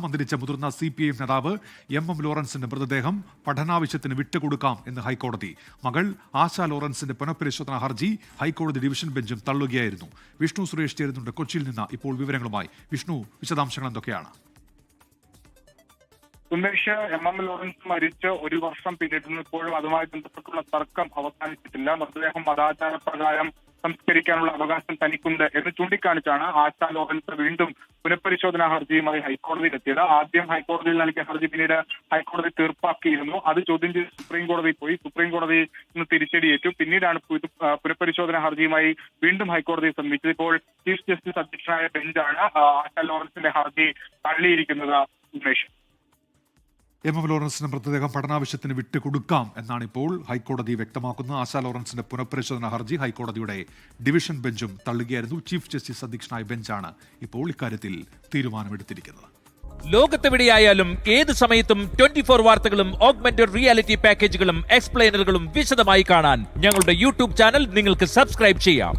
മന്ത്രിച്ച മുതിർന്ന CPIM നേതാവ് MM ലോറൻസിന്റെ മൃതദേഹം പഠനാവശ്യത്തിന് വിട്ടുകൊടുക്കാം എന്ന് ഹൈക്കോടതി. മകൾ ആശ ലോറൻസിന്റെ പുനഃപരിശോധനാ ഹർജി ഹൈക്കോടതി ഡിവിഷൻ ബെഞ്ചും തള്ളുകയായിരുന്നു. വിഷ്ണു സുരേഷ് ചേരുന്നുണ്ട് കൊച്ചിയിൽ നിന്ന് ഇപ്പോൾ വിവരങ്ങളുമായി. വിഷ്ണു, വിശദാംശങ്ങൾ എന്തൊക്കെയാണ്? ഉമേഷ്, MM ലോറൻസ് മരിച്ച് ഒരു വർഷം പിന്നിടുന്നപ്പോഴും അതുമായി ബന്ധപ്പെട്ടുള്ള തർക്കം അവസാനിച്ചിട്ടില്ല. മൃതദേഹം മതാചാരപ്രകാരം സംസ്കരിക്കാനുള്ള അവകാശം തനിക്കുണ്ട് എന്ന് ചൂണ്ടിക്കാണിച്ചാണ് ആശ ലോറൻസ് വീണ്ടും പുനഃപരിശോധനാ ഹർജിയുമായി ഹൈക്കോടതിയിലെത്തിയത്. ആദ്യം ഹൈക്കോടതിയിൽ നൽകിയ ഹർജി പിന്നീട് ഹൈക്കോടതി തീർപ്പാക്കിയിരുന്നു. അത് ചോദ്യം ചെയ്ത് സുപ്രീം കോടതി പോയി. സുപ്രീം കോടതി ഇന്ന് തിരിച്ചടിയേറ്റു. പിന്നീടാണ് പുനഃപരിശോധനാ ഹർജിയുമായി വീണ്ടും ഹൈക്കോടതിയെ സമീപിച്ചത്. ഇപ്പോൾ ചീഫ് ജസ്റ്റിസ് അധ്യക്ഷനായ ബെഞ്ചാണ് ആശ ലോറൻസിന്റെ ഹർജി തള്ളിയിരിക്കുന്നത്. ഉമേഷ്, MM ലോറൻസിന്റെ മൃതദേഹം പഠനാവശ്യത്തിന് വിട്ടുകൊടുക്കാം എന്നാണ് ഇപ്പോൾ ഹൈക്കോടതി വ്യക്തമാക്കുന്നത്. ആശ ലോറൻസിന്റെ പുനഃപരിശോധനാ ഹർജി ഹൈക്കോടതിയുടെ ഡിവിഷൻ ബെഞ്ചും തള്ളുകയായിരുന്നു. ചീഫ് ജസ്റ്റിസ് അധ്യക്ഷനായ ബെഞ്ചാണ് ഇപ്പോൾ ഇക്കാര്യത്തിൽ തീരുമാനമെടുത്തിരിക്കുന്നത്. ലോകത്തെവിടെയായാലും ഏത് സമയത്തും 24 വാർത്തകളും ഓഗ്മെന്റഡ് റിയാലിറ്റി പാക്കേജുകളും എക്സ്പ്ലെയിനറുകളും വിശദമായി കാണാൻ ഞങ്ങളുടെ യൂട്യൂബ് ചാനൽ നിങ്ങൾക്ക് സബ്സ്ക്രൈബ് ചെയ്യാം.